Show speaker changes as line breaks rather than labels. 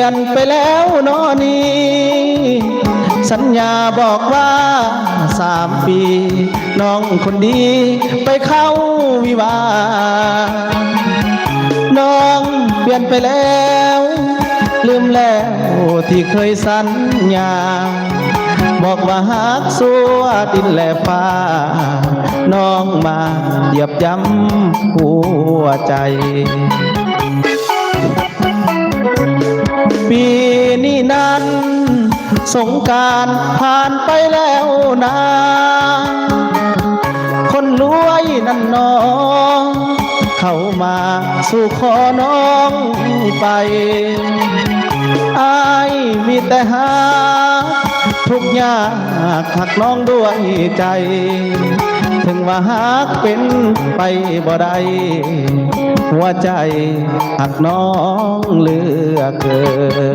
ยนไปแล้วนอนี้สัญญาบอกว่า3 ปีน้องคนดีไปเข้าวิวาห์น้องเปลี่ยนไปแล้วลืมแล้วที่เคยสัญญาบอกว่าฮักสัวดินและฟ้าน้องมาเหยียบย้ำหัวใจปีนี้นั้นสงกรานต์ผ่านไปแล้วนะคนรวยนั่นน้องเข้ามาสู่ขอน้องไปอายมีแต่หาทุกอย่างหักน้องด้วยใจถึงว่าหักเป็นไปบ่ได้หัวใจหักน้องเหลือเกิน